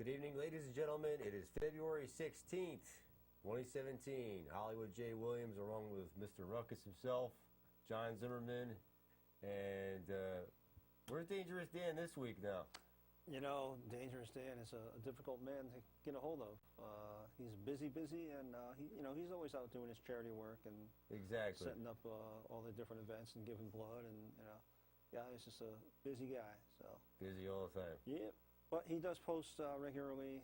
Good evening, ladies and gentlemen. It is February 16th, 2017. Hollywood J. Williams, along with Mr. Ruckus himself, John Zimmerman, and where's Dangerous Dan this week now? You know, Dangerous Dan is a difficult man to get a hold of. He's busy, and he's always out doing his charity work and Exactly. setting up all the different events and giving blood, and yeah, he's just a busy guy. So Busy all the time. yeah, but he does post regularly,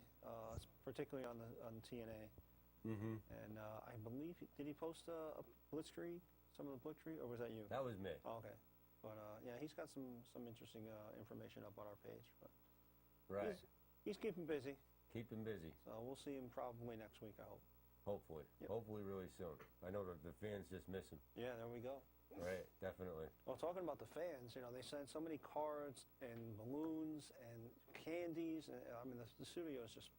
particularly on TNA. Mm-hmm. And I believe did he post a Blitzkrieg, some of the Blitzkrieg, or was that you? That was me. Oh, okay, but yeah, he's got some interesting information up on our page, but. Right. He's keeping busy, Keep him busy. so we'll see him probably next week, I hope. Hopefully. Yep. Hopefully really soon. I know the fans just miss him. Yeah, there we go. Right, definitely. Well, talking about the fans, they sent so many cards and balloons and candies. And, I mean, the studio is just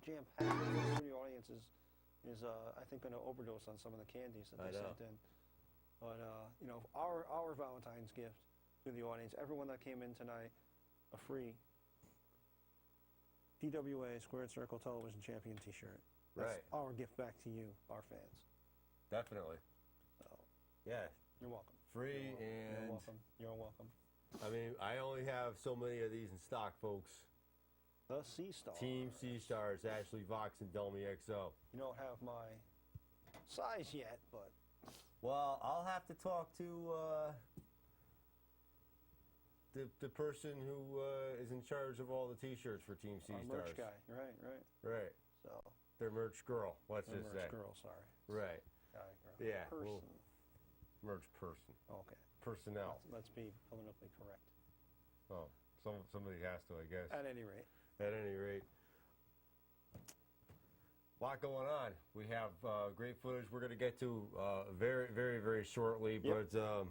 jam-packed. The studio audience is I think, going to overdose on some of the candies that I they know. sent in. But, our Valentine's gift to the audience, everyone that came in tonight, a free PWA Squared Circle Television Champion T-shirt. That's Right. our gift back to you, our fans. Definitely. So Yeah. you're welcome. Free You're and welcome. You're welcome. I mean, I only have so many of these in stock, folks. The Sea Star. Team Sea Stars, Ashley Vox and Delmy XO. You don't have my size yet, but Well, I'll have to talk to the person who is in charge of all the T-shirts for Team Sea our Stars. merch guy. Right. Right. So Their merch girl. Let's the just merch say. girl. Sorry. Right. Guy, girl. Yeah, Person. well- Merch person. Okay. Personnel. Let's be politically correct. Oh, somebody has to, I guess. At any rate. At any rate. Lot going on. We have great footage we're going to get to very, very, very shortly. Yep. But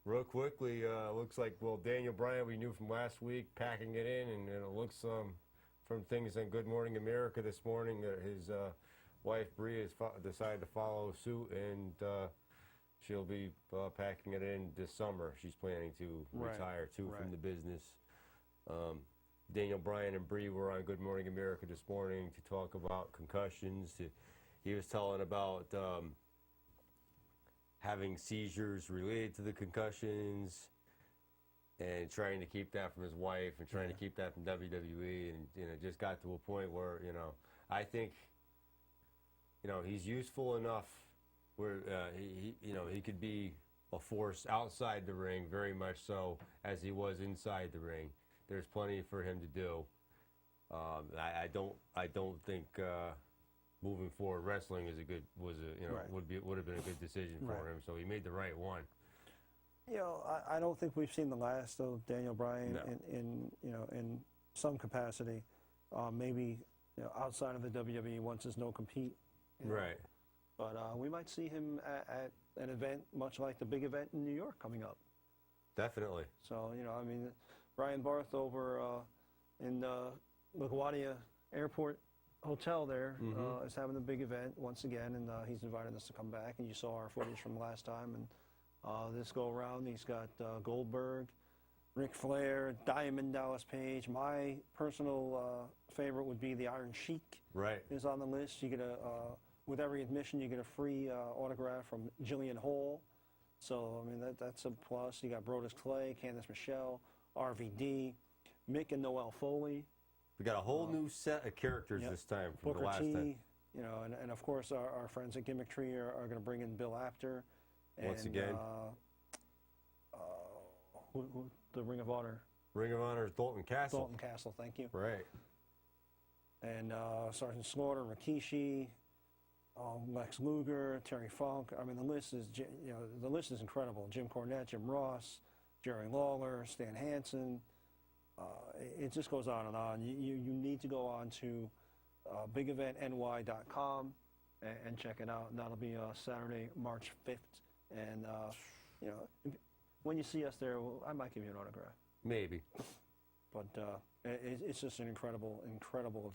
real quickly, looks like, well, Daniel Bryan, we knew from last week, packing it in. And it looks from things on Good Morning America this morning that his wife, Bria, has decided to follow suit. And she'll be packing it in this summer. She's planning to Right, retire, too, right. from the business. Daniel Bryan and Brie were on Good Morning America this morning to talk about concussions. He was telling about having seizures related to the concussions and trying to keep that from his wife and trying to keep that from WWE. And it just got to a point where, I think, he's useful enough where he could be a force outside the ring, very much so as he was inside the ring. There's plenty for him to do. I don't think moving forward wrestling would have been a good decision for Right. him. So he made the right one. I don't think we've seen the last of Daniel Bryan No. in some capacity. Maybe outside of the WWE once there's no compete. Right. But we might see him at an event much like the big event in New York coming up. Definitely. So, I mean, Brian Barth over in LaGuardia Airport Hotel there is having a big event once again, and he's invited us to come back. And you saw our footage from last time. And this go around, he's got Goldberg, Ric Flair, Diamond Dallas Page. My personal favorite would be the Iron Sheik. Right. Is on the list. You get with every admission, you get a free autograph from Jillian Hall. So, I mean, that's a plus. You got Brodus Clay, Candice Michelle, RVD, Mick and Noel Foley. We got a whole new set of characters Yep. this time from Booker the last T, time. and of course our friends at Gimmick Tree are going to bring in Bill Apter. Once and, again. the Ring of Honor. Ring of Honor is Dalton Castle. Dalton Castle, thank you. Right. And Sergeant Slaughter, Rikishi, Lex Luger, Terry Funk. I mean, the list is incredible. Jim Cornette, Jim Ross, Jerry Lawler, Stan Hansen. It just goes on and on. You need to go on to bigeventny.com and check it out. And that'll be Saturday, March 5th. And when you see us there, I might give you an autograph. Maybe. But it's just an incredible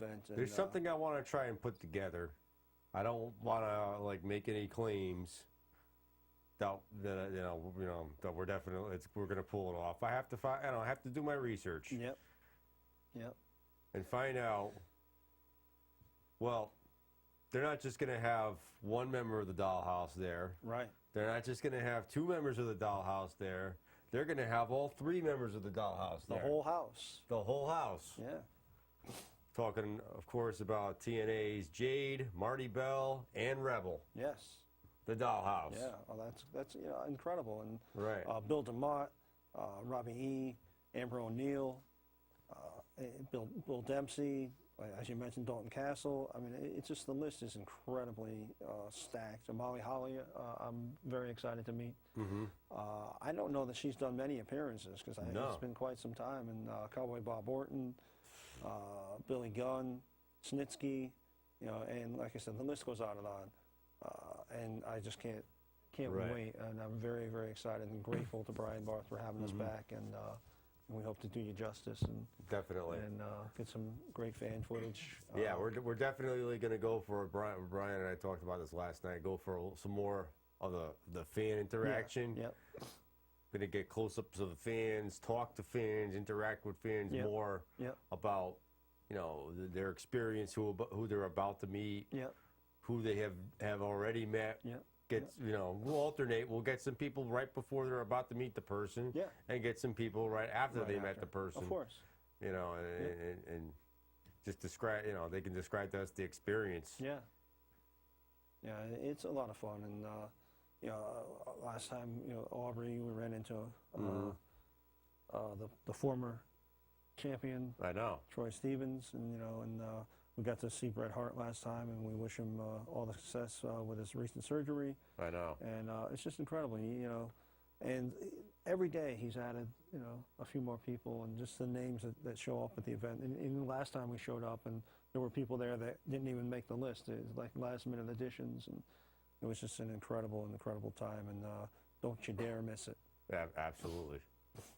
event. And, There's something I want to try and put together. I don't want to make any claims that we're definitely we're going to pull it off. I have to do my research. Yep. and find out, well, they're not just going to have one member of the Dollhouse there. Right. They're not just going to have two members of the Dollhouse there. They're going to have all three members of the Dollhouse The there. whole house. The whole house. Yeah. Talking, of course, about TNA's Jade, Marty Bell, and Rebel. Yes. The Dollhouse. Yeah. Oh, that's incredible. And Right. Bill DeMott, Robbie E., Amber O'Neill, Bill Dempsey, as you mentioned, Dalton Castle. I mean, it's just the list is incredibly stacked. And Molly Holly, I'm very excited to meet. Mm-hmm. I don't know that she's done many appearances because No. it's been quite some time. And Cowboy Bob Orton, Billy Gunn, Snitsky, and like I said, the list goes on and on. And I just can't Right. wait. And I'm very, very excited and grateful to Brian Barth for having us back. And we hope to do you justice and Definitely. get some great fan footage. Yeah, we're definitely going to go for Brian and I talked about this last night. Go for some more of the fan interaction. Yep. Going to get close-ups of the fans, talk to fans, interact with fans Yep. more Yep. about their experience, who they're about to meet, Yep. who they have already met. Yep. We'll alternate. We'll get some people right before they're about to meet the person, Yeah. and get some people right after Right they met after. the person. Of course. And just describe. They can describe to us the experience. Yeah. Yeah, it's a lot of fun. And, last time, Aubrey, we ran into the former champion, I know. Troy Stevens, and, we got to see Bret Hart last time, and we wish him all the success with his recent surgery. I know. And it's just incredible, and every day he's added, a few more people, and just the names that show up at the event. And even last time we showed up, and there were people there that didn't even make the list. It was like last-minute additions, and it was just an incredible time. And don't you dare miss it. Yeah, absolutely.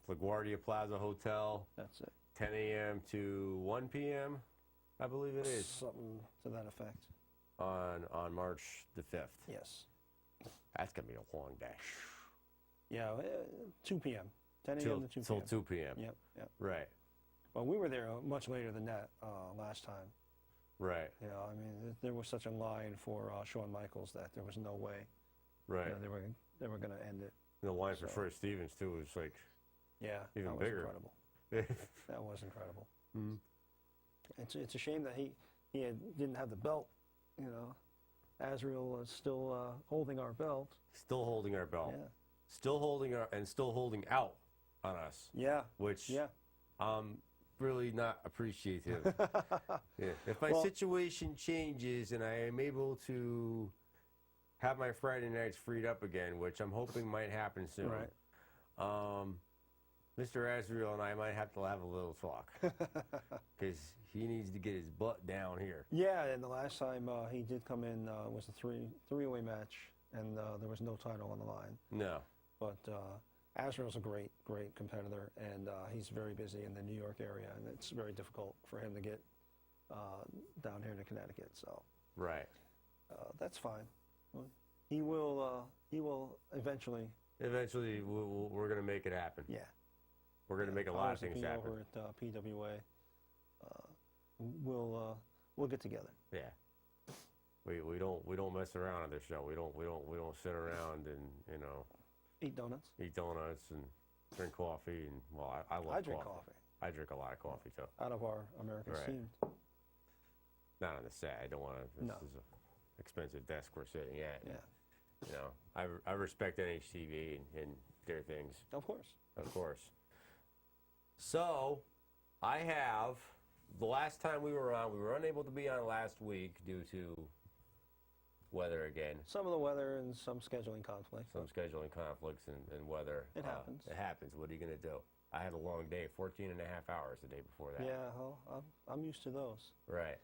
LaGuardia Plaza Hotel, That's it. 10 a.m. to 1 p.m. I believe it is Something to that effect. on March the 5th. Yes. That's gonna be a long day. Yeah, 2 p.m. 10 a.m. to 2 Till p.m. 2 p.m. Yep. Right. Well, we were there much later than that last time. Right. I mean, there was such a line for Shawn Michaels that there was no way Right. they were going to end it. The line for So- Troy Stevens too was like Yeah, Even that was bigger. incredible. That was incredible. Mhm. It's a shame that he didn't have the belt. Azrael is still holding our belt. still holding our belt. Yeah. Still holding out on us, Yeah. which Yeah. I'm really not appreciative. Yeah. If my Well- situation changes and I am able to have my Friday nights freed up again, which I'm hoping might happen soon, Right. Mr. Azrael and I might have to have a little talk because he needs to get his butt down here. Yeah, and the last time he did come in was a three-way match, and there was no title on the line. No. But Azrael's a great competitor, and he's very busy in the New York area, and it's very difficult for him to get down here to Connecticut. So Right. that's fine. Well, he will eventually. Eventually, we're going to make it happen. Yeah. We're going to make a lot of things happen. Over at PWA, we'll get together. Yeah. We don't mess around on this show. We don't sit around and Eat donuts. eat donuts and drink coffee and I love I drink coffee I drink a lot of coffee too. out of our American Right. Steamed. Not on the set. I don't want to. No. This is an expensive desk we're sitting at. Yeah. I respect NHTV and their things, Of course. of course. So, I have the last time we were on, we were unable to be on last week due to weather again. Some of the weather and some scheduling conflicts. Some scheduling conflicts and weather. It happens. It happens. What are you going to do? I had a long day, 14 and a half hours the day before that. Yeah, well, I'm used to those. Right.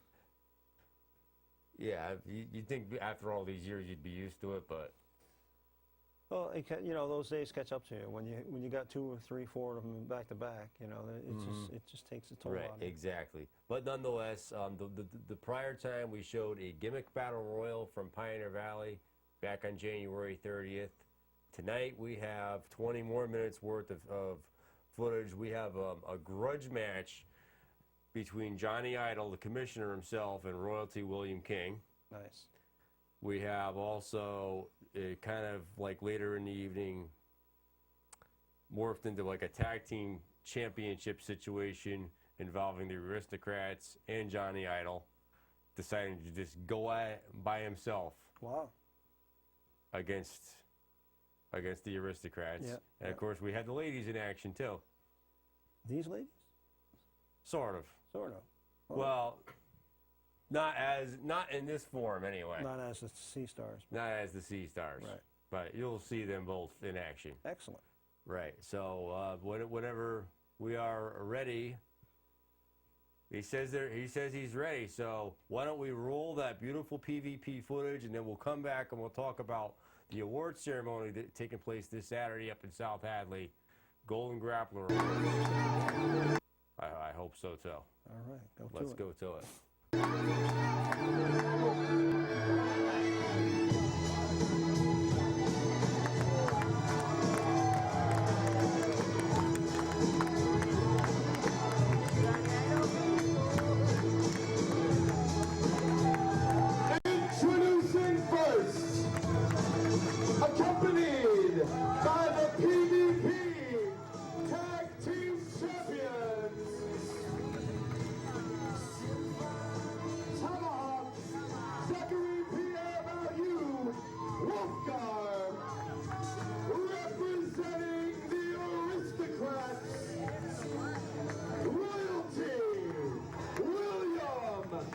Yeah, you'd think after all these years you'd be used to it, but Well, those days catch up to you when you got 2 or 3, 4 of them back to back. It just takes a toll right, on you. exactly. But nonetheless, the prior time we showed a gimmick battle royal from Pioneer Valley back on January 30th. Tonight we have 20 more minutes worth of footage. We have a grudge match between Johnny Idol, the commissioner himself, and Royalty William King. Nice. We have also kind of like later in the evening morphed into like a tag team championship situation involving the Aristocrats and Johnny Idol, deciding to just go at by himself Wow. against the Aristocrats. Yeah, And of course, we had the ladies in action too. These ladies? Sort of. Sort of. Well, not in this form anyway. Not as the Sea Stars. Not as the Sea Stars. Right. But you'll see them both in action. Excellent. Right. So whenever we are ready, he says he's ready. So why don't we roll that beautiful PvP footage, and then we'll come back and we'll talk about the award ceremony that taking place this Saturday up in South Hadley, Golden Grappler Awards. I hope so too. All right. Let's go to it. Introducing first, accompanied by the PvP Tag Team Champions, Tomahawk, Zachary Pierre Value, Wolfgar, representing the Aristocrats, Royalty, William King.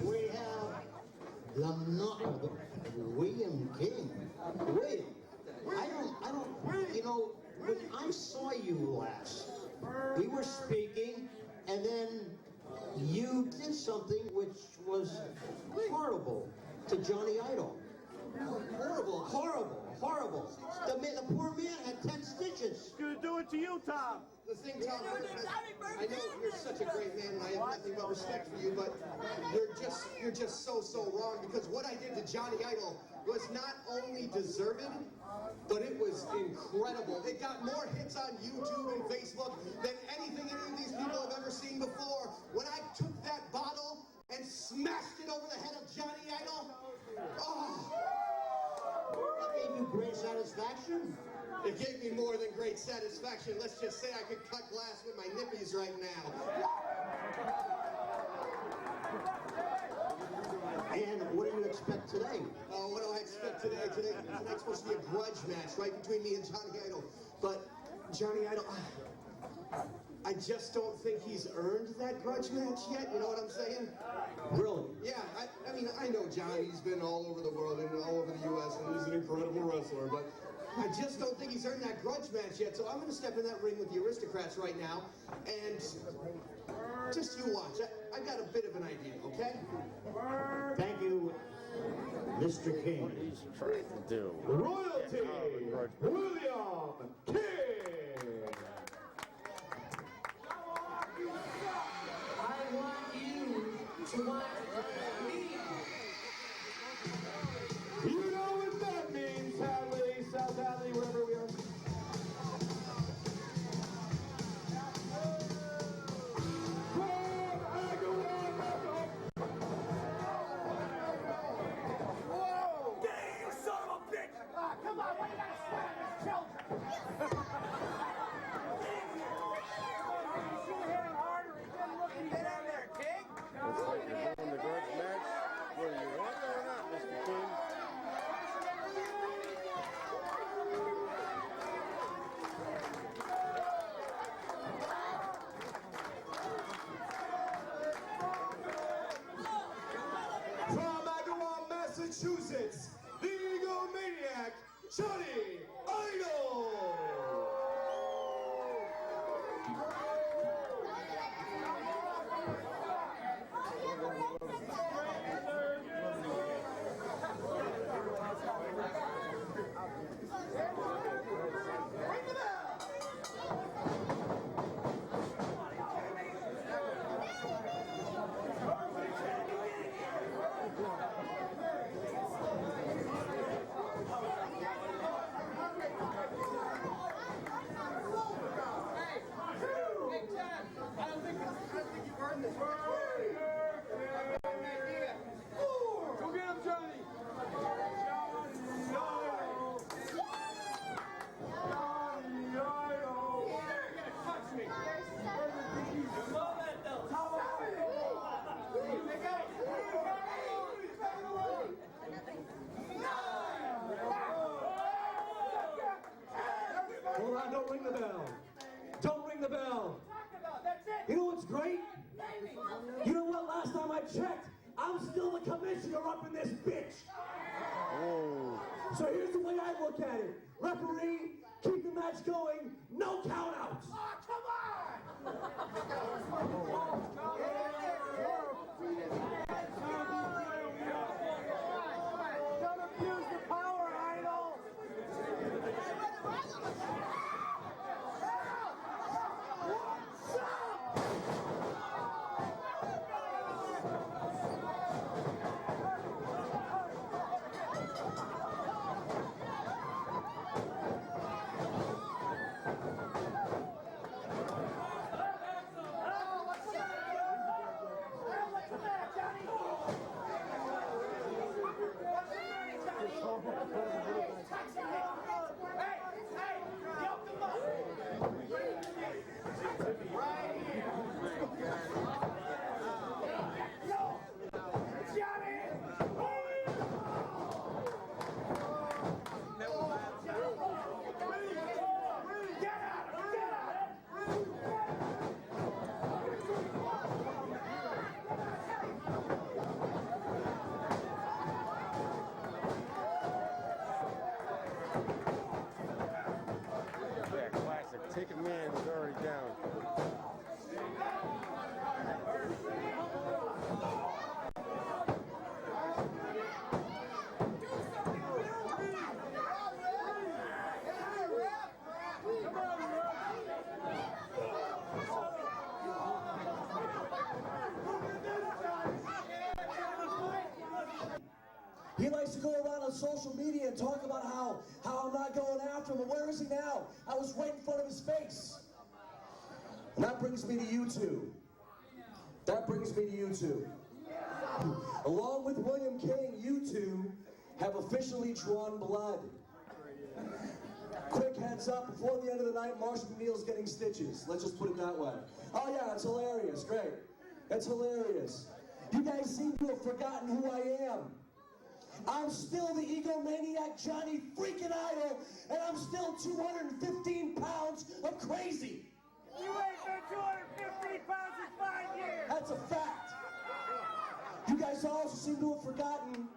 We have the William King. William, I don't, you know, when I saw you last, we were speaking, and then you did something which was horrible to Johnny Idol. Horrible. The poor man had 10 stitches. Gonna do it to you, Tom. The thing, Tom, I know you're such a great man, and I have nothing but respect for you, but you're just so wrong, because what I did to Johnny Idol was not only deserved, but it was incredible. It got more hits on YouTube and Facebook than anything any of these people have ever seen before. When I took that bottle and smashed it over the head of Johnny Idol, That gave you great satisfaction. it gave me more than great satisfaction. Let's just say I could cut glass with my nippies right now. And what do you expect today? Oh, what do I expect today? Tonight's supposed to be a grudge match right between me and Johnny Idol. But Johnny Idol, I just don't think he's earned that grudge match yet. You know what I'm saying? Really? Yeah, I mean, I know Johnny's been all over the world and all over the U.S. and he's an incredible wrestler, but I just don't think he's earned that grudge match yet. So I'm going to step in that ring with the Aristocrats right now, and just you watch. I've got a bit of an idea, okay? Thank you, Mr. King. Royalty, William King. I want you to watch me. You know what that means, Hadley, South Hadley, wherever we are. From Agawam, Massachusetts, the egomaniac, Johnny Idol! don't ring the bell. Don't ring the bell. You know what's great? You know what? Last time I checked, I'm still the commissioner up in this bitch. So here's the way I look at it. Referee, keep the match going. No countouts. Don't abuse the power, Idol! Yeah, classic. Take a man who's already down. He likes to go around on social media and talk about how I'm not going after him. But where is he now? I was right in front of his face. And that brings me to you two. That brings me to you two. Along with William King, you two have officially drawn blood. Quick heads up, before the end of the night, Marshall McNeil's getting stitches. Let's just put it that way. Oh yeah, it's hilarious, great. It's hilarious. You guys seem to have forgotten who I am. I'm still the egomaniac Johnny freaking Idol, and I'm still 215 pounds of crazy. You ain't been 215 pounds in 5 years! That's a fact. You guys also seem to have forgotten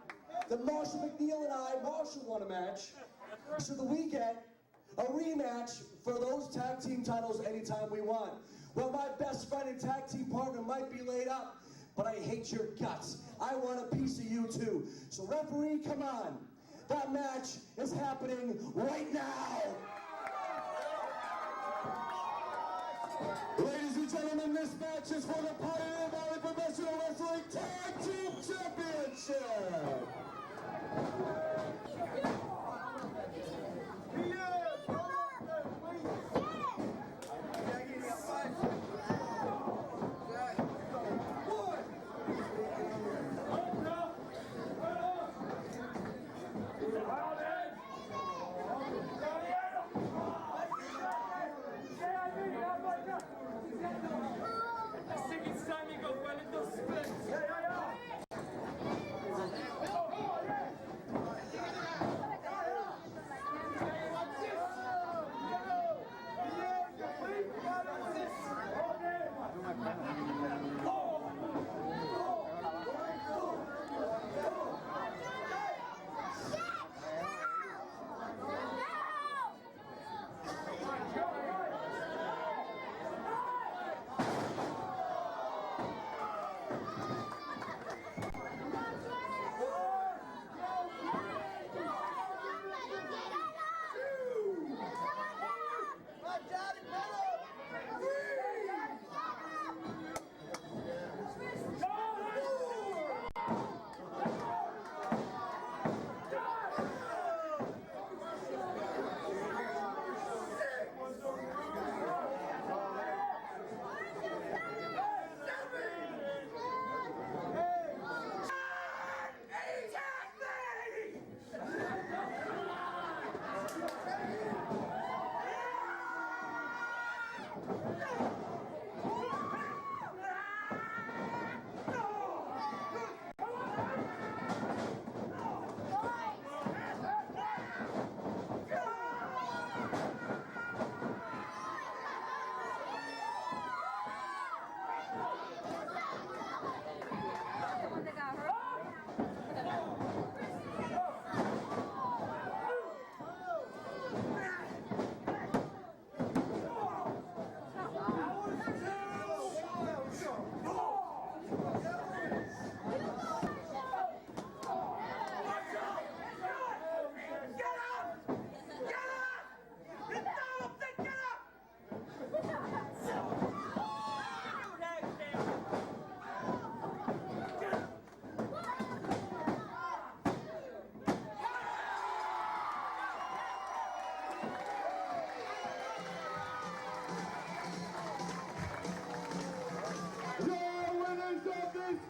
that Marshall McNeil and Marshall won a match, so that we get a rematch for those tag team titles anytime we want. Well, my best friend and tag team partner might be laid up, but I hate your guts. I want a piece of you too. So referee, come on. That match is happening right now. Ladies and gentlemen, this match is for the Pioneer Valley Professional Wrestling Tag Team Championship. I think it's time you go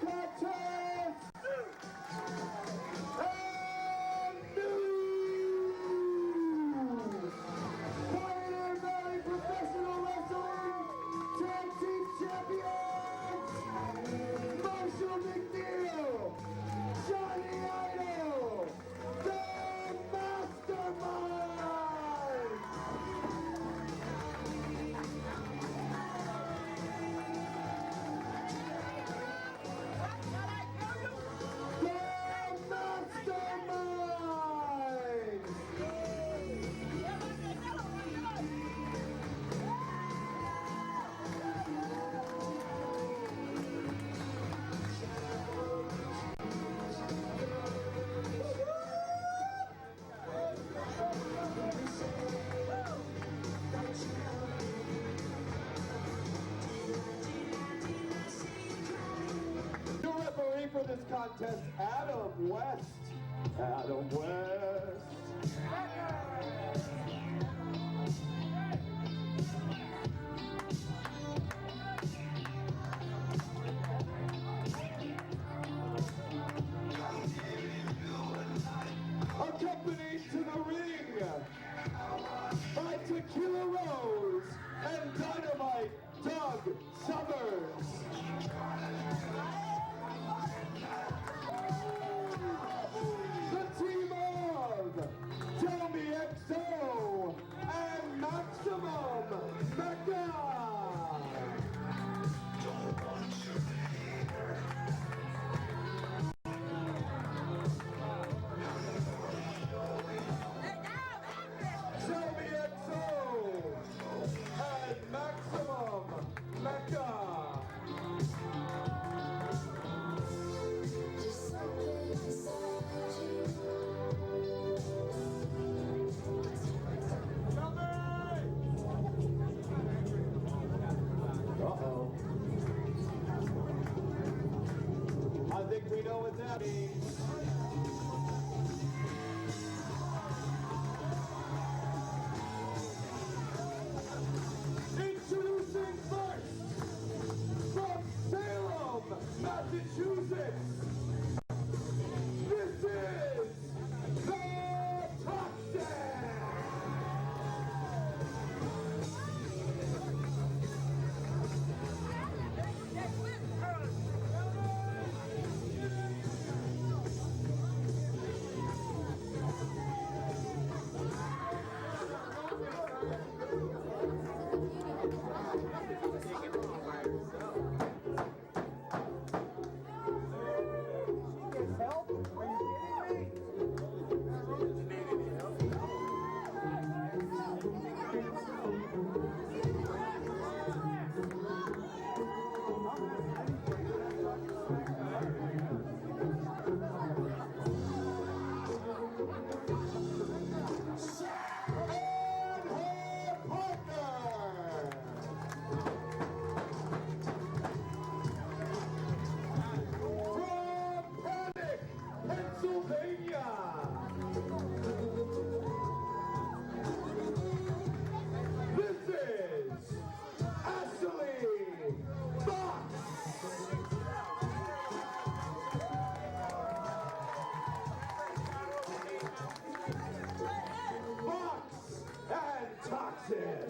contest, and news! Pioneer Valley Professional Wrestling Tag Team Champions, Marshall McNeil, Johnny Idol, the Mastermind! The Mastermind! Your referee for this contest, Adam West. Adam West. Accompanied to the ring by Tequila Rose and Dynamite Doug Summers. The team of Tommy XO and Maximum Mecca. Tommy XO and Maximum Mecca. Uh-oh. I think we know what that means. Introducing first, from Salem, Massachusetts, this is the Toxin!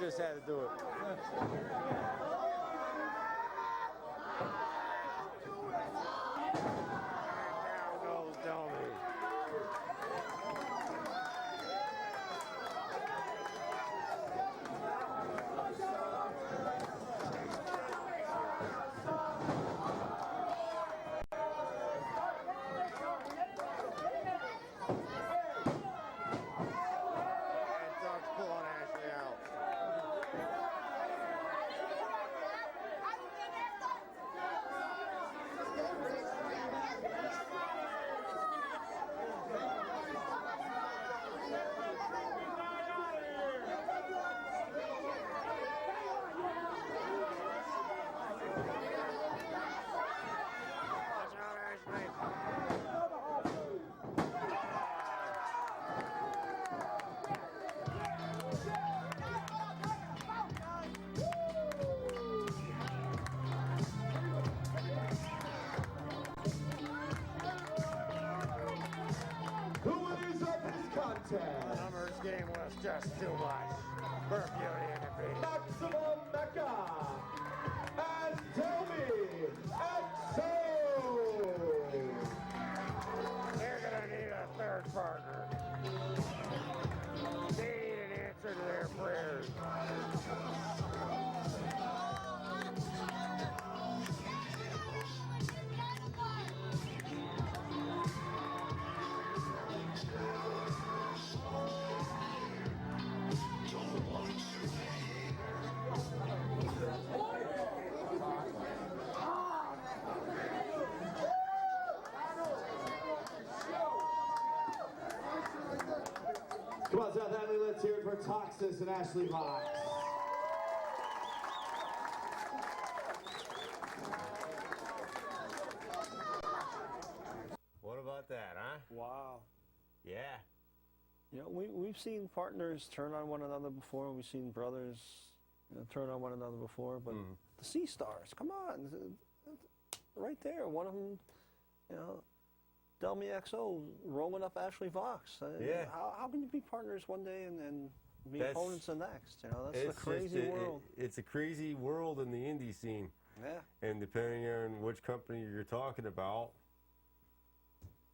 just had to do it. Down goes Delmy. And Doug's pulling Ashley out. Watch out, Ashley. The winners of this contest, Numbers game was just too much for Beauty and the Beast. Maximum Mecca and Delmy XO. They're gonna need a third partner. They need an answer to their prayers. Come on, South Hadley, let's hear it for Toxis and Ashley Vox. What about that, huh? Wow. Yeah. You know, we've seen partners turn on one another before. We've seen brothers turn on one another before. But the Sea Stars, come on. Right there. One of them, you know, Delmy XO rolling up Ashley Vox. Yeah. How can you be partners one day and be That's- opponents the next? You know, that's It's a crazy just, world. it's a crazy world in the indie scene. Yeah. And depending on which company you're talking about,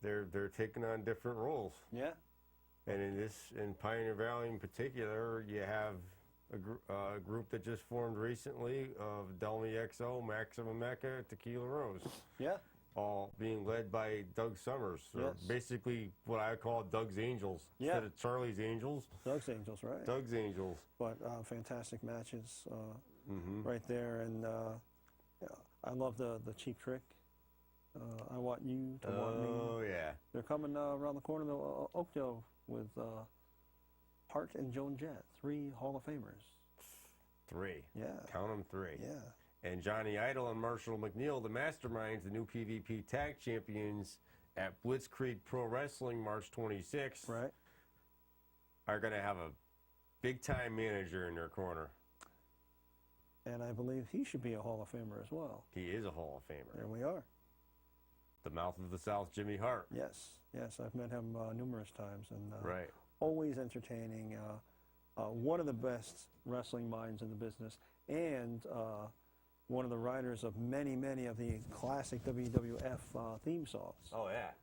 they're taking on different roles. Yeah. And in Pioneer Valley in particular, you have a group that just formed recently of Delmy XO, Maximum Mecca, Tequila Rose, Yeah. all being led by Doug Summers. Or Yes. basically what I call Doug's Angels. Yeah. Instead of Charlie's Angels, Doug's Angels, right? Doug's Angels. But fantastic matches Mm-hmm. right there. And yeah, I love the Cheap Trick. I want you to want me. Oh, yeah. They're coming around the corner to Oakdale with Hart and Joan Jett, 3 Hall of Famers. 3. Yeah. Count them 3. Yeah. And Johnny Idol and Marshall McNeil, the masterminds, the new PvP tag champions at Blitzkrieg Pro Wrestling March 26th, Right. are going to have a big-time manager in their corner. And I believe he should be a Hall of Famer as well. He is a Hall of Famer. There we are. The mouth of the South, Jimmy Hart. Yes. Yes, I've met him numerous times. And Right. always entertaining. One of the best wrestling minds in the business. And one of the writers of many, many of the classic WWF theme songs. Oh, yeah.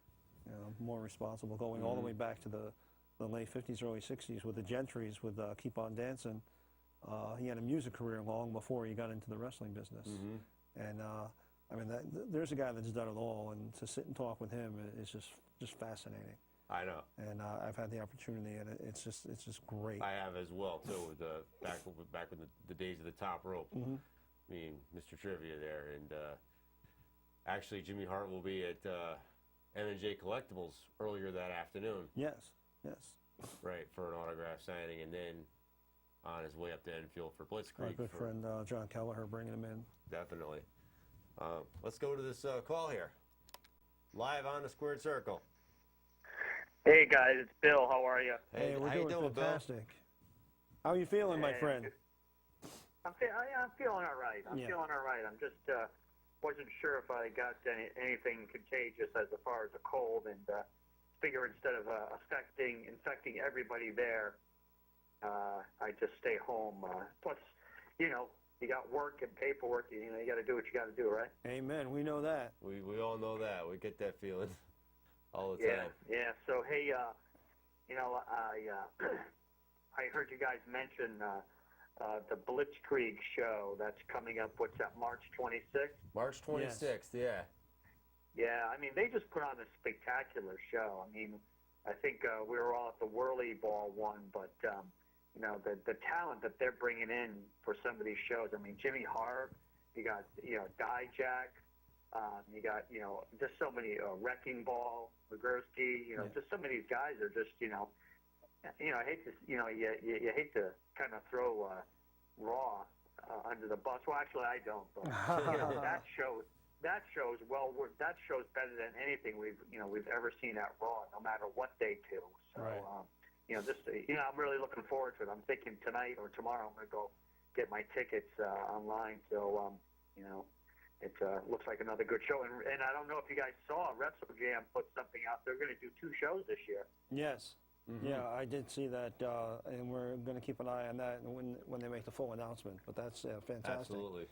You know, more responsible, going all the way back to the late 50s, early 60s with the Gentrys, with Keep On Dancing. He had a music career long before he got into the wrestling business. And I mean, there's a guy that's done it all, and to sit and talk with him is just fascinating. I know. And I've had the opportunity, and it's just great. I have as well, too, with back with the days of the top rope. I mean, Mr. Trivia there. And actually, Jimmy Hart will be at M&J Collectibles earlier that afternoon. Yes, yes. Right, for an autograph signing, and then on his way up to Enfield for Our Blitzkrieg. good friend John Kelleher bringing him in. Definitely. Let's go to this call here. Live on the Squared Circle. Hey guys, it's Bill. How are you? Hey, we're how you doing doing, Bill? fantastic. How are you feeling, my Hey, friend? I'm feeling all right. I'm Yeah. feeling all right. I'm just wasn't sure if I got anything contagious as far as a cold, and figure instead of infecting everybody there, I just stay home. Plus, you know, you got work and paperwork. You know, you got to do what you got to do, right? Amen. We know that. We all know that. We get that feeling all the Yeah, time. yeah. So hey, you know, I heard you guys mention the Blitzkrieg show that's coming up. What's that? March 26th. March 26th. Yeah. Yeah, I mean, they just put on a spectacular show. I mean, I think we were all at the Whirly Ball one, but you know, the talent that they're bringing in for some of these shows. I mean, Jimmy Hart, you got, you know, Dijak, you got, you know, just so many, Wrecking Ball, Legursky, you know, just some of these guys are just, you know, I hate to, you know, you hate to kind of throw Raw under the bus. Well, actually, I don't, but you know, that show's that show's better than anything we've ever seen at Raw, no matter what they do. So, Right. you know, I'm really looking forward to it. I'm thinking tonight or tomorrow I'm going to go get my tickets online. So, you know, it looks like another good show. And I don't know if you guys saw, WrestleJam put something out. They're going to do 2 shows this year. Yes. Mm-hmm. Yeah, I did see that, and we're going to keep an eye on that when they make the full announcement. But that's fantastic. Absolutely.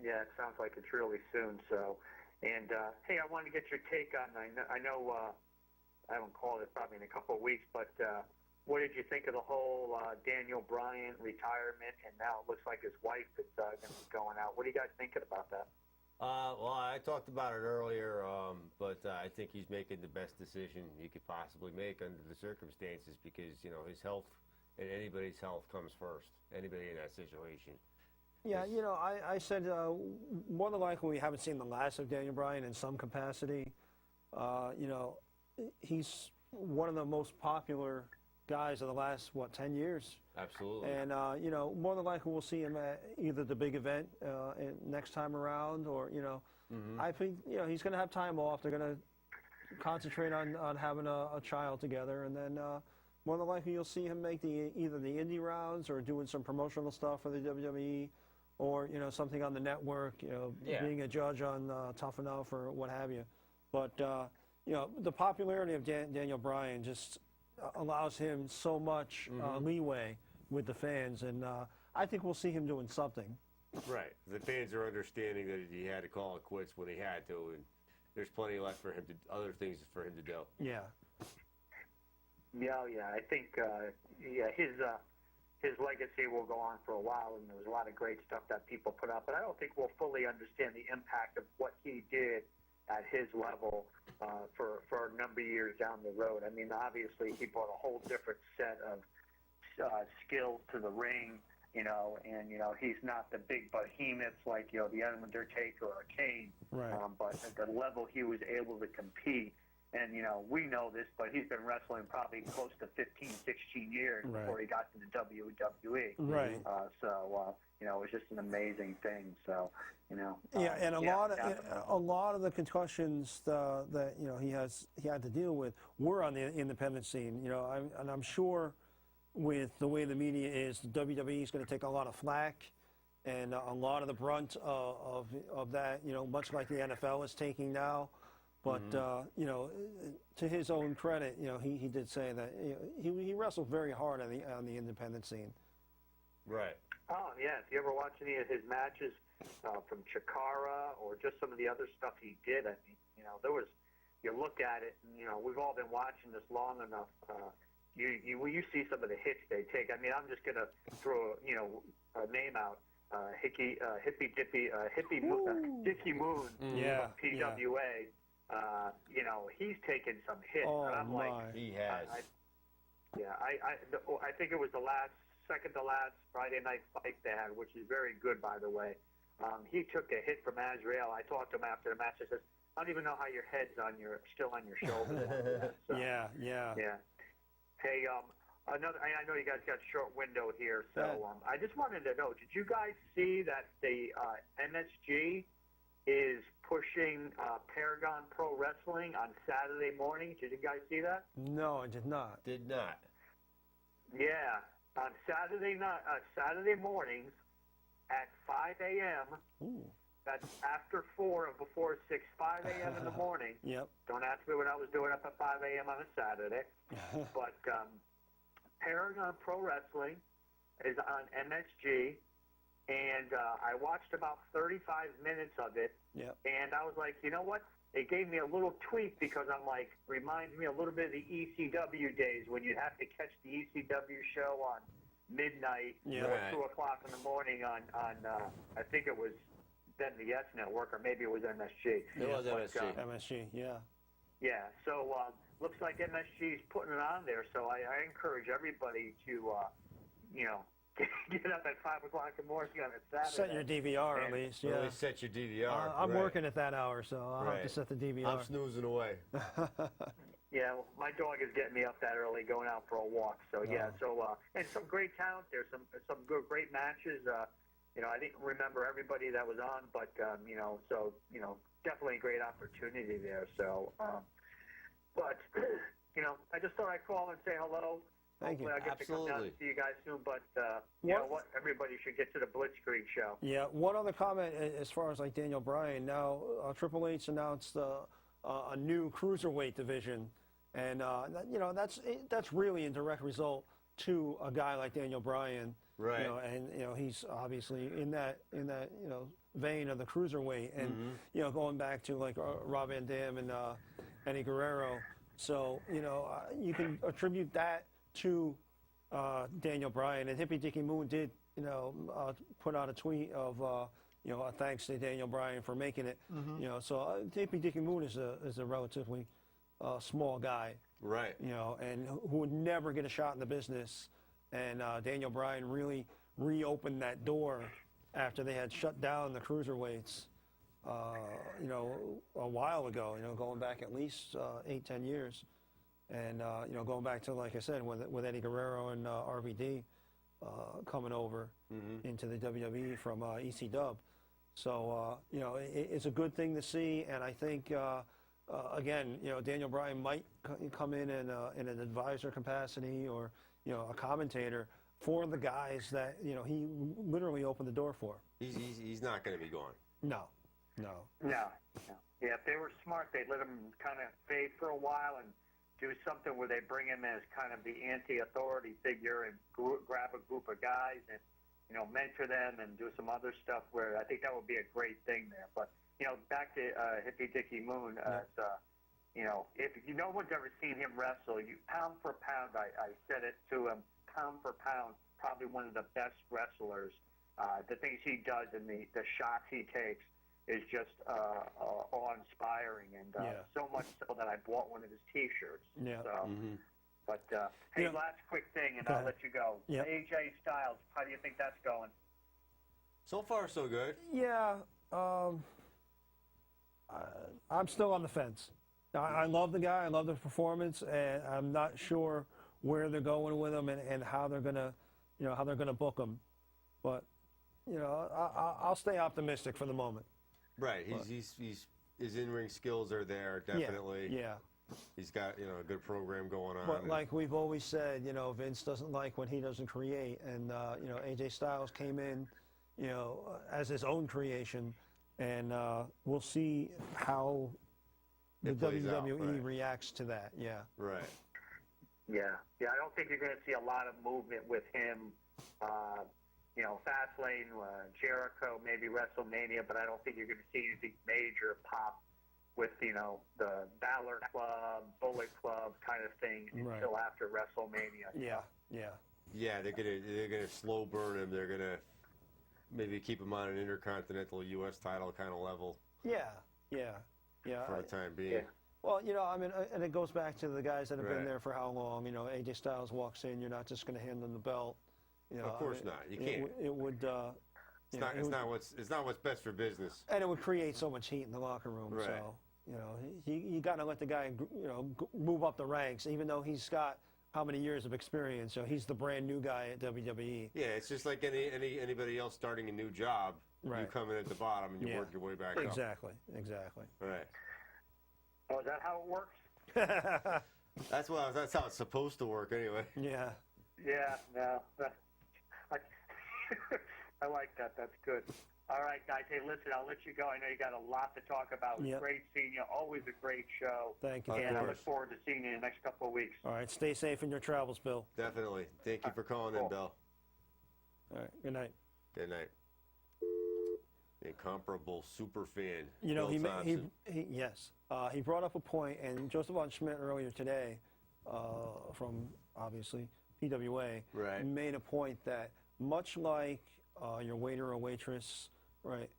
Yeah, it sounds like it's really soon. So, and hey, I wanted to get your take on. I know I haven't called it probably in a couple of weeks, but what did you think of the whole Daniel Bryan retirement? And now it looks like his wife is going to be going out. What are you guys thinking about that? Well, I talked about it earlier, but I think he's making the best decision he could possibly make under the circumstances because, you know, his health and anybody's health comes first, anybody in that situation. Yeah, you know, I said more than likely we haven't seen the last of Daniel Bryan in some capacity. You know, he's one of the most popular guys of the last, 10 years? Absolutely. And, you know, more than likely we'll see him at either the big event next time around or, you know, I think, you know, he's going to have time off. They're going to concentrate on having a child together. And then more than likely you'll see him make either the indie rounds or doing some promotional stuff for the WWE or, you know, something on the network, you know, being a judge on Tough Enough or what have you. But, you know, the popularity of Daniel Bryan just allows him so much leeway with the fans, and I think we'll see him doing something. Right. The fans are understanding that he had to call it quits when he had to, and there's plenty left for him to, other things for him to do. Yeah. Yeah. I think his legacy will go on for a while, and there was a lot of great stuff that people put up. But I don't think we'll fully understand the impact of what he did at his level for a number of years down the road. I mean, obviously, he brought a whole different set of skills to the ring, you know, and, you know, he's not the big behemoths like, you know, the Undertaker or Kane. Right. But at the level he was able to compete, and, you know, we know this, but he's been wrestling probably close to 15, 16 years before he got to the WWE. Right. You know, it was just an amazing thing. So, you know. Yeah, and definitely. a lot of the concussions that you know he had to deal with were on the independent scene. You know, I'm sure with the way the media is, the WWE is going to take a lot of flack, and a lot of the brunt of that. You know, much like the NFL is taking now. But you know, to his own credit, you know, he did say that he wrestled very hard on the independent scene. Right. Oh, yeah. If you ever watch any of his matches from Chikara or just some of the other stuff he did, I mean, you know, you look at it, and, you know, we've all been watching this long enough. You see some of the hits they take. I mean, I'm just going to throw, you know, a name out. Dickie Moon from PWA. You know, he's taken some hits. Oh, and I'm my. like, He has. I think it was the second to last Friday night fight they had, which is very good, by the way. He took a hit from Azrael. I talked to him after the match. I said, I don't even know how your head's still on your shoulders. So, Yeah. Hey, I know you guys got a short window here, so I just wanted to know, did you guys see that the MSG is pushing Paragon Pro Wrestling on Saturday morning? Did you guys see that? No, I did not. Did not. Yeah, on Saturday mornings at 5 a.m. Ooh. That's after 4 and before 6, 5 a.m. in the morning. Yep. Don't ask me what I was doing up at 5 a.m. on a Saturday. But Paragon Pro Wrestling is on MSG, and I watched about 35 minutes of it, Yep. and I was like, you know what? It gave me a little tweak because I'm like, reminds me a little bit of the ECW days when you'd have to catch the ECW show on midnight Yeah. or Right. 2 o'clock in the morning on I think it was then the Yes Network, or maybe it was MSG. It was But, MSG. MSG, yeah. yeah, so looks like MSG is putting it on there. So I encourage everybody to, get up at 5 o'clock in the morning on a Saturday. Set your DVR at And- least, Really yeah. set your DVR. I'm right. working at that hour, so I'll have to Right. set the I'm DVR. snoozing away. Yeah, well, my dog is getting me up that early, going out for a walk. So yeah, and some great talent there, some good, great matches. I didn't remember everybody that was on, but definitely a great opportunity there. So, but I just thought I'd call and say hello. Thank you. Hopefully I get to come down Absolutely. and see you guys soon. But you What- know what? Everybody should get to the Blitzkrieg show. Yeah, one other comment as far as like Daniel Bryan. Now, Triple H announced a new cruiserweight division, and that's really in direct result to a guy like Daniel Bryan. Right. And he's obviously in that vein of the cruiserweight, and going back to like Rob Van Dam and Eddie Guerrero. So you can attribute that to Daniel Bryan, and Hippie Dicky Moon did put out a tweet of a thanks to Daniel Bryan for making it. So Hippie Dicky Moon is a relatively small guy, Right. and who would never get a shot in the business. And Daniel Bryan really reopened that door after they had shut down the cruiserweights, a while ago, going back at least 8-10 years. And, going back to, like I said, with Eddie Guerrero and RVD coming over into the WWE from ECW. So, it's a good thing to see. And I think, again, Daniel Bryan might come in an advisor capacity or, a commentator for the guys that, he literally opened the door for. He's not going to be gone. No. No. Yeah, if they were smart, they'd let him kind of fade for a while and do something where they bring him as kind of the anti-authority figure and grab a group of guys and, mentor them and do some other stuff where I think that would be a great thing there. But, back to Hippie Dicky Moon, if no one's ever seen him wrestle, pound for pound, I said it to him, pound for pound, probably one of the best wrestlers. The things he does and the shots he takes is just awe-inspiring, and so much so that I bought one of his T-shirts. Yeah. So, but hey, last quick thing, and Go I'll ahead. let you go. Yep. AJ Styles, how do you think that's going? So far, so good. Yeah, I'm still on the fence. I love the guy. I love the performance, and I'm not sure where they're going with him and how they're gonna book him. But I'll stay optimistic for the moment. Right. His in-ring skills are there, definitely. Yeah. He's got a good program going on. But like we've always said, Vince doesn't like what he doesn't create, and AJ Styles came in, as his own creation, and we'll see how the It plays out, WWE right. reacts to that. Yeah. Right. Yeah. I don't think you're going to see a lot of movement with him. Fastlane, Jericho, maybe WrestleMania, but I don't think you're going to see anything major pop with, the Balor Club, Bullet Club kind of thing Right. until after WrestleMania. Yeah. Yeah, they're gonna slow burn him. They're gonna maybe keep him on an intercontinental U.S. title kind of level Yeah. for the time being. Yeah. Well, and it goes back to the guys that have been Right. there for how long. AJ Styles walks in, you're not just going to hand him the belt. Of course not. You can't. It would. It's not what's best for business. And it would create so much heat in the locker room. Right. So, you got to let the guy, move up the ranks, even though he's got how many years of experience. He's the brand new guy at WWE. Yeah, it's just like anybody else starting a new job. You Right. come in at the bottom and you Yeah. work your way back up. Exactly. Right. Oh, is that how it works? That's how it's supposed to work anyway. Yeah. Yeah, no. I like that. That's good. All right, guys. Hey, listen, I'll let you go. I know you got a lot to talk about. It was Yep. great seeing you. Always a great show. Thank you. And I course. look forward to seeing you in the next couple of weeks. All right, stay safe in your travels, Bill. Definitely. Thank you for calling in, Cool. Bill. All right, good night. Good night. Incomparable super fan. You know, Bill he Thompson. yes, he brought up a point, and Joseph von Schmidt earlier today, from obviously PWA, Right. made a point that much like your waiter or waitress, right,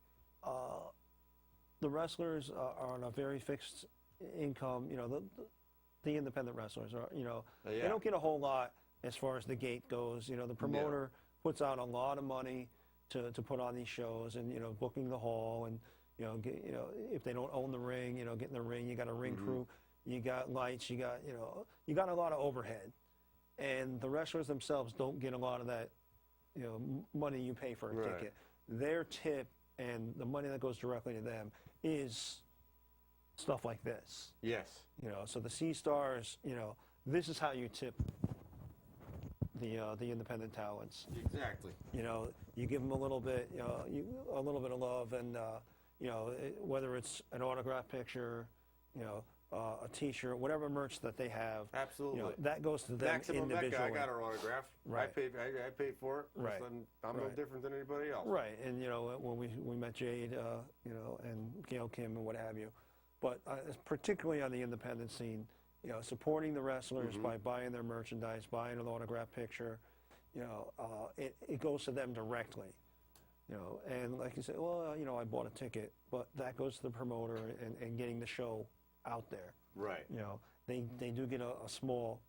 the wrestlers are on a very fixed income. You know, the independent wrestlers are, you know, Yeah. they don't get a whole lot as far as the gate goes. You know, the promoter puts out a lot of money to put on these shows, and you know, booking the hall, and you know, if they don't own the ring, you know, getting the ring, you got a ring crew, you got lights, you got, you know, you got a lot of overhead, and the wrestlers themselves don't get a lot of that, you know, money you pay for a Right. ticket. Their tip and the money that goes directly to them is stuff like this. Yes. You know, so the C Stars, you know, this is how you tip the independent talents. Exactly. You know, you give them a little bit, you know, a little bit of love, and you know, whether it's an autograph picture, you know, a T-shirt, whatever merch that they have, Absolutely. you know, that goes to them Maximum individually. Mecca, I got her autograph. Right. I paid for it. Right. I'm no Right. different than anybody else. Right, and you know, when we met Jade, you know, and Gail Kim and what have you, but particularly on the independent scene, you know, supporting the wrestlers by buying their merchandise, buying an autograph picture, you know, it goes to them directly, you know, and like you say, well, you know, I bought a ticket, but that goes to the promoter and getting the show out there. Right. You know, they do get a small,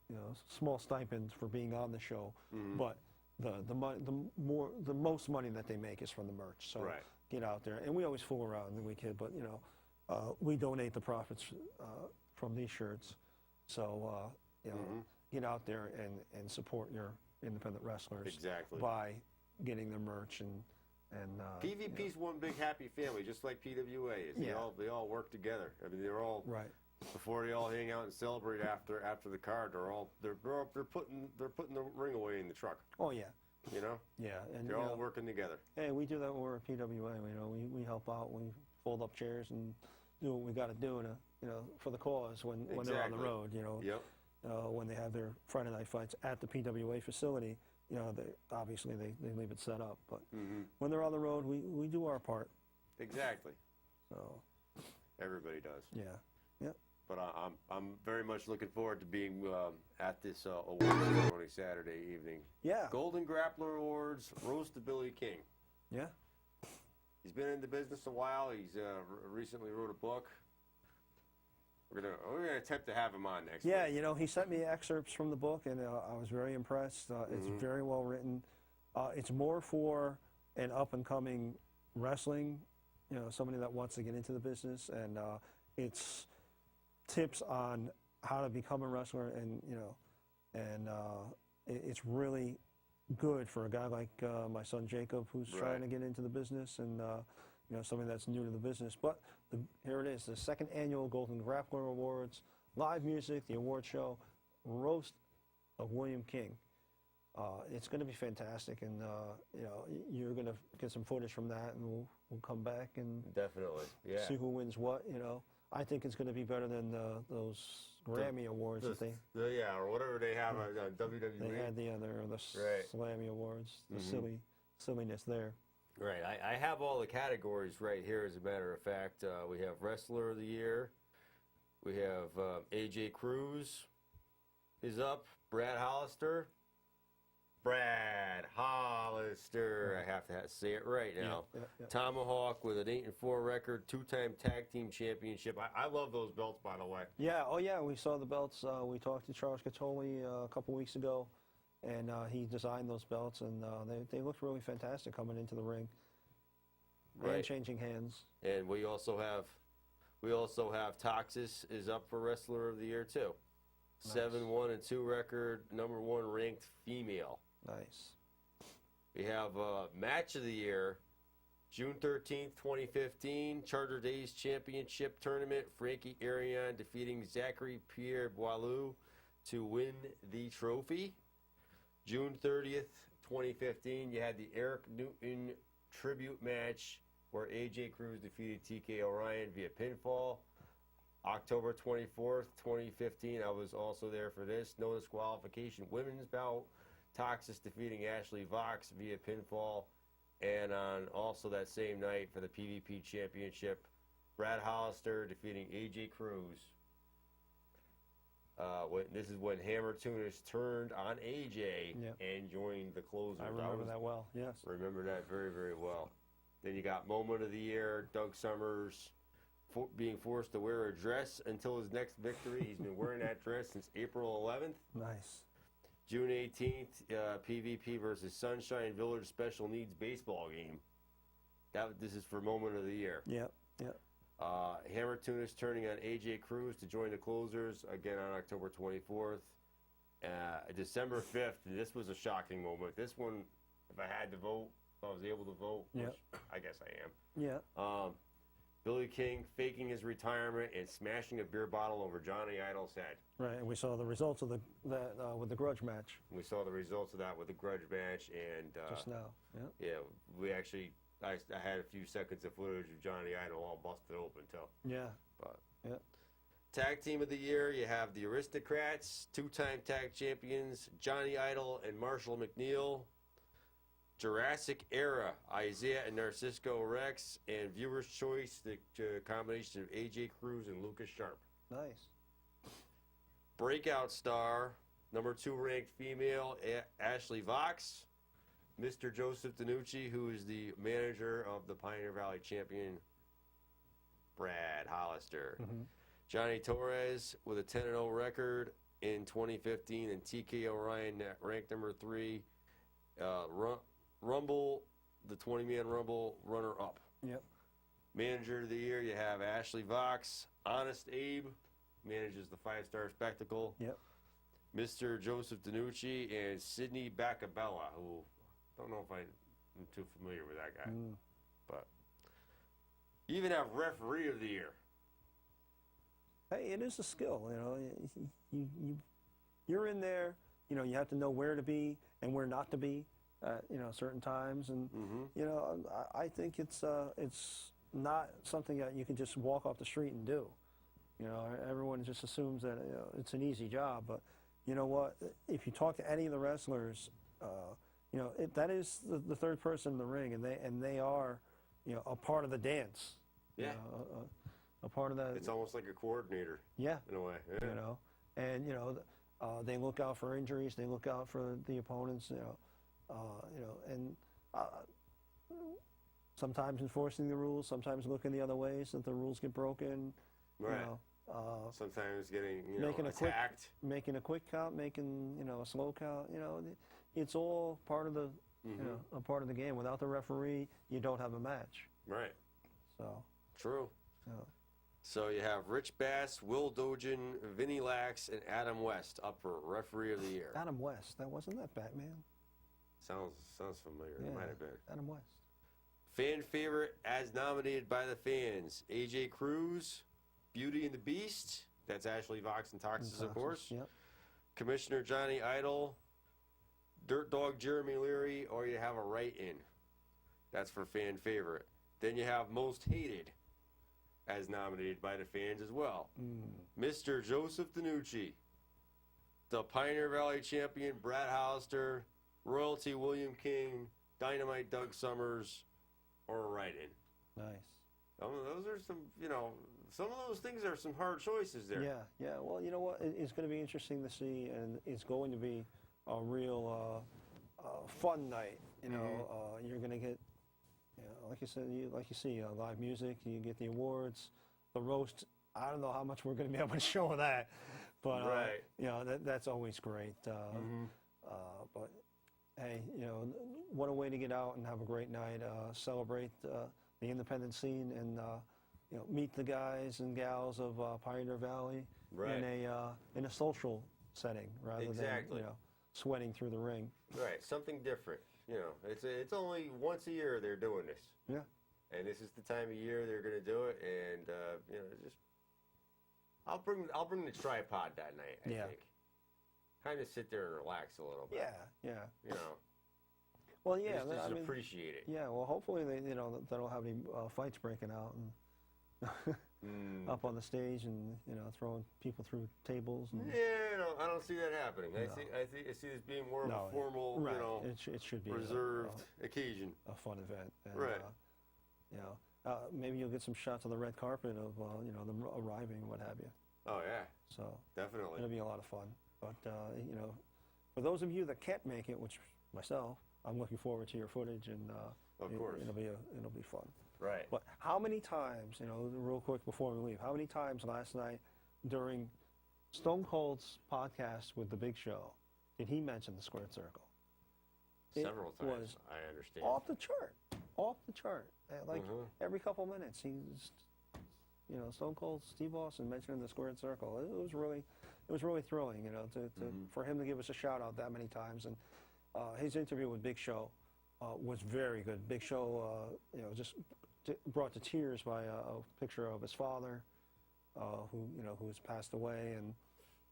you know, small stipend for being on the show, but the most money that they make is from the merch. So Right. get out there, and we always fool around and we kid, but you know, we donate the profits from these shirts. So you know, get out there and support your independent wrestlers Exactly. by getting their merch and PVP's one big happy family, just like PWA is. Yeah. They all work together. I mean, they're all right. before they all hang out and celebrate after the card. They're putting the ring away in the truck. Oh yeah, You know, yeah, and they're you all know, working together. hey, we do that when we're at PWA. You know, we help out. We fold up chairs and do what we got to do you know, for the cause when they're on the Exactly. road. You know, Yep. when they have their Friday night fights at the PWA facility. You know, obviously they leave it set up, but when they're on the road, we do our part. Exactly. So Everybody does. yeah, yep. But I'm very much looking forward to being at this award ceremony Saturday evening. Yeah, Golden Grappler Awards, Rose to Billy King. yeah. He's been in the business a while. He's recently wrote a book. We're gonna attempt to have him on next Yeah, week. you know, he sent me excerpts from the book, and I was very impressed. It's very well written. It's more for an up-and-coming wrestling, you know, somebody that wants to get into the business, and it's tips on how to become a wrestler, and you know, and it's really good for a guy like my son Jacob, who's Right. trying to get into the business, and you know, somebody that's new to the business. But here it is, the second annual Golden Grappler Awards, live music, the award show, roast of William King. It's going to be fantastic, and you know, you're going to get some footage from that, and we'll come back and Definitely. Yeah. see who wins what. You know, I think it's going to be better than those Grammy Awards that Yeah, or whatever they have on WWE. they had the other, the Right. Slammy Awards, the silliness there. Right. I have all the categories right here, as a matter of fact. We have Wrestler of the Year. We have AJ Cruz is up. Brad Hollister. Brad Hollister. I have to say it right now. Yeah. Tomahawk with an 8-4 record, 2-time tag team championship. I love those belts, by the way. Yeah, oh yeah, we saw the belts. We talked to Charles Catoli a couple weeks ago, and he designed those belts, and they looked really fantastic coming into the ring. Right. And changing hands. And we also have Toxis is up for Wrestler of the Year too. Nice. 7-1-2 record, number 1 ranked female. Nice. We have Match of the Year, June 13th, 2015, Charter Days Championship Tournament. Frankie Arion defeating Zachary Pierre Boileau to win the trophy. June 30th, 2015, you had the Eric Newton tribute match where AJ Cruz defeated TK O'Ryan via pinfall. October 24th, 2015, I was also there for this. No disqualification women's bout. Toxis defeating Ashley Vox via pinfall. And on also that same night for the PvP Championship, Brad Hollister defeating AJ Cruz. This is when Hammer Tunis turned on AJ Yep. and joined the closers. I remember that well, yes. Remember that very, very well. Then you got Moment of the Year, Doug Summers being forced to wear a dress until his next victory. He's been wearing that dress since April 11th. Nice. June 18th, PvP versus Sunshine Village Special Needs Baseball game. This is for Moment of the Year. Yep, yep. Hammer Tunis turning on AJ Cruz to join the closers again on October 24th. December 5th, this was a shocking moment. This one, if I had to vote, if I was able to vote, Yep. which I guess I am. Yeah. Billy King faking his retirement and smashing a beer bottle over Johnny Idol's head. Right, and we saw the results of that with the grudge match We saw the results of that with the grudge match, and just now. Yeah. yeah, we actually, I had a few seconds of footage of Johnny Idol all busted open too. Yeah. But Yeah. Tag Team of the Year, you have the Aristocrats, two-time tag champions Johnny Idol and Marshall McNeil. Jurassic Era, Isaiah and Narcisco Rex, and Viewer's Choice, the combination of AJ Cruz and Lucas Sharp. Nice. Breakout Star, number 2 ranked female, Ashley Vox. Mr. Joseph DiNucci, who is the manager of the Pioneer Valley champion, Brad Hollister. Johnny Torres with a 10-0 record in 2015, and TK O'Ryan ranked number 3. Rumble, the 20-man Rumble runner-up. Yep. Manager of the Year, you have Ashley Vox. Honest Abe manages the 5-Star Spectacle. Yep. Mr. Joseph DiNucci and Sidney Bacabella, who don't know if I'm too familiar with that guy. But you even have Referee of the Year. Hey, it is a skill, you're in there, you have to know where to be and where not to be at, certain times. And, I think it's not something that you can just walk off the street and do. Everyone just assumes that it's an easy job, but you know what? If you talk to any of the wrestlers, that is the third person in the ring, and they are, a part of the dance. Yeah. A part of that. It's almost like a coordinator. Yeah. In a way. Yeah. And they look out for injuries. They look out for the opponents. And sometimes enforcing the rules. Sometimes looking the other way so that the rules get broken. Right. Sometimes getting making attacked. Making a quick count, making a slow count. It's all part of the a part of the game. Without the referee, you don't have a match. Right. So. True. Yeah. So you have Rich Bass, Will Dogen, Vinnie Lax, and Adam West up for Referee of the Year. Adam West. That wasn't that Batman. Sounds familiar. Yeah, It might have been. Adam West. Fan favorite as nominated by the fans: AJ Cruz, Beauty and the Beast. That's Ashley Vox and Toxis, of course. Yep. Commissioner Johnny Idol, Dirt Dog Jeremy Leary, or you have a write-in. That's for fan favorite. Then you have most hated, as nominated by the fans as well. Mr. Joseph DiNucci, the Pioneer Valley champion Brad Hollister, Royalty William King, Dynamite Doug Summers, or a write-in. Nice. Those are some, some of those things are some hard choices there. Yeah. Well, you know what? It's going to be interesting to see, and it's going to be a real fun night. You're going to get, like you said, like you see live music. You get the awards, the roast. I don't know how much we're going to be able to show of that, but right. that's always great. But hey, what a way to get out and have a great night, celebrate the independent scene, and meet the guys and gals of Pioneer Valley Right. in a social setting rather Exactly. than sweating through the ring. Right, something different. It's only once a year they're doing this, Yeah. and this is the time of year they're going to do it. And just I'll bring the tripod that night. I Yeah. think kind of sit there and relax a little bit. Yeah. Well, They yeah, just, they I just mean, appreciate it. yeah. Well, hopefully they don't have any fights breaking out and up on the stage and throwing people through tables. And, Yeah, no, I don't see that happening. No. I see this being more of No, a formal, right. you know, it should be reserved occasion. a fun event. And, Right. Maybe you'll get some shots of the red carpet of them arriving, what have you. Oh yeah, So definitely. it'll be a lot of fun. But for those of you that can't make it, which myself, I'm looking forward to your footage, and Of course. it'll be fun. Right. But how many times, real quick before we leave, how many times last night during Stone Cold's podcast with The Big Show did he mention the squared circle? It Several times. was I understand. off the chart. Off the chart. Like Mhm. every couple minutes, he's, Stone Cold Steve Austin mentioning the squared circle. It was really thrilling, for him to give us a shout out that many times. And his interview with Big Show was very good. Big Show, just brought to tears by a picture of his father, who's passed away,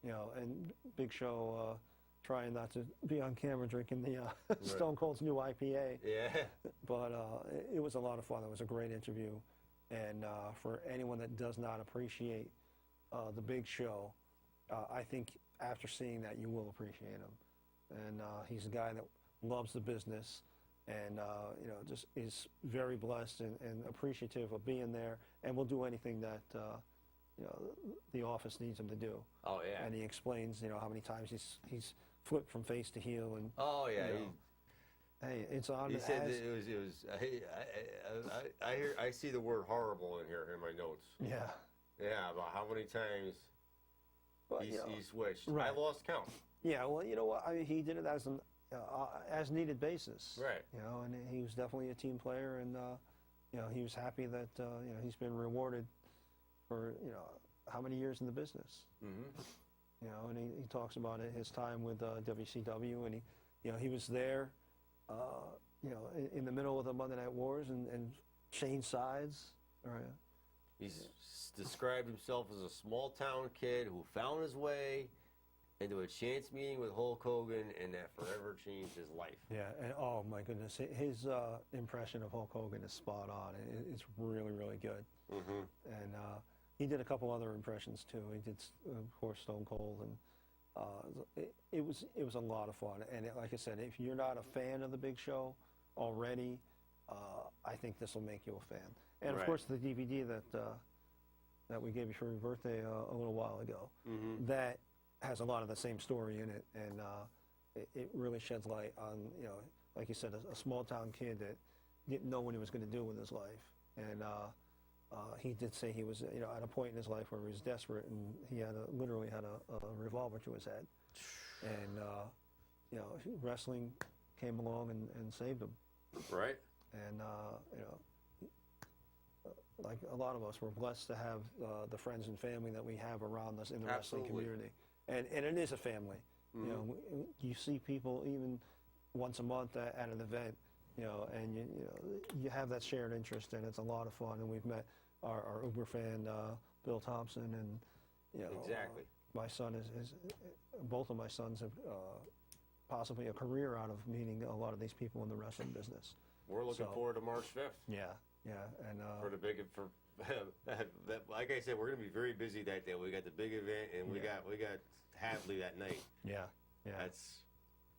and Big Show trying not to be on camera drinking the Stone Cold's new IPA. Yeah. But it was a lot of fun. It was a great interview. And for anyone that does not appreciate The Big Show, I think after seeing that, you will appreciate him. And he's a guy that loves the business and, just is very blessed and appreciative of being there, and will do anything that, the office needs him to do. Oh yeah. And he explains, how many times he's flipped from face to heel. And Oh yeah. you know, hey, it's on. He said as- that it was. I see the word horrible in here in my notes. Yeah. Yeah, about how many times But, he switched. right. I lost count. Yeah, well, you know what? I mean, he did it as an as needed basis. Right. And he was definitely a team player, and he was happy that he's been rewarded for how many years in the business. Mm-hmm. And he talks about his time with WCW, and he was there, in the middle of the Monday Night Wars and changed sides. Right. He's described himself as a small town kid who found his way into a chance meeting with Hulk Hogan, and that forever changed his life. Yeah, and oh my goodness, his impression of Hulk Hogan is spot on. It's really, really good. Mm-hmm. And he did a couple other impressions too. He did, of course, Stone Cold, and it was a lot of fun. And like I said, if you're not a fan of The Big Show already, I think this will make you a fan. And of Right. course, the DVD that we gave you for your birthday a little while ago, Mm-hmm. that has a lot of the same story in it, and it really sheds light on, like you said, a small town kid that didn't know what he was going to do with his life. And he did say he was, at a point in his life where he was desperate, and he literally had a revolver to his head. And, wrestling came along and saved him. Right. And, like a lot of us, we're blessed to have the friends and family that we have around us in the wrestling Absolutely. community. And it is a family. Mm-hmm. You see people even once a month at an event, and you have that shared interest, and it's a lot of fun. And we've met our Uber fan, Bill Thompson, and Exactly. my son is both of my sons have possibly a career out of meeting a lot of these people in the wrestling business. We're looking So- forward to March 5th Yeah, and for the big like I said, we're going to be very busy that day. We got the big event, and we Yeah. got Hadley that night. yeah. That's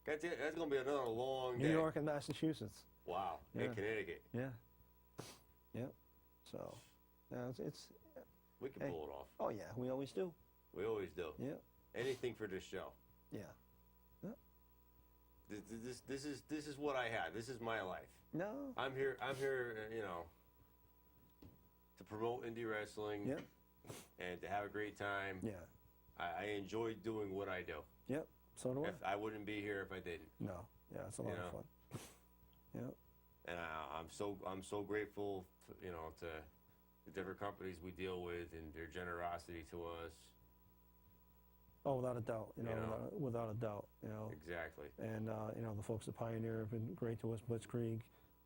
going to be another long New day. York and Massachusetts. Wow. Yeah. In Connecticut. Yeah. Yep. So, it's We can Hey. pull it off. oh yeah, we always do. We always do. Yeah. Anything for this show. Yeah. This is what I have. This is my life. No. I'm here, to promote indie wrestling Yep. and to have a great time. Yeah. I enjoy doing what I do. Yep. So do I. If I wouldn't be here if I didn't. No. Yeah, it's a lot You know. of fun. Yep. And I'm so grateful, to the different companies we deal with and their generosity to us. Oh, without a doubt. You know. Without a doubt. Exactly. And the folks at Pioneer have been great to us. Blitzkrieg,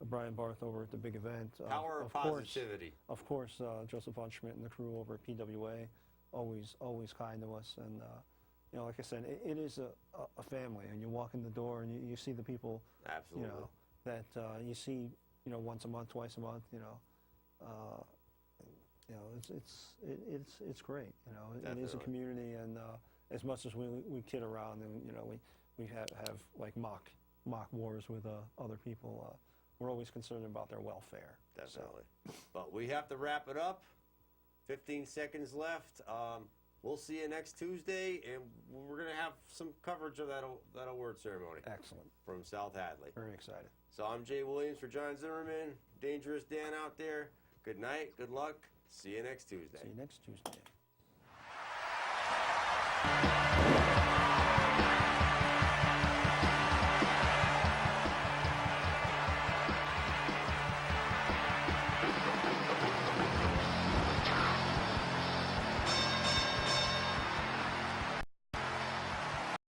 Brian Barth over at the big event. Power of positivity. Of course, Joseph Von Schmidt and the crew over at PWA, always kind to us. And like I said, it is a family. And you walk in the door and you see the people, Absolutely. that you see, once a month, twice a month, it's great. It is a Definitely. community, and as much as we kid around and we have like mock wars with other people, we're always concerned about their welfare. Definitely. But we have to wrap it up. 15 seconds left. We'll see you next Tuesday, and we're going to have some coverage of that award ceremony Excellent. from South Hadley. Very excited. So I'm Jay Williams for John Zimmerman. Dangerous Dan out there. Good night. Good luck. See you next Tuesday. See you next Tuesday.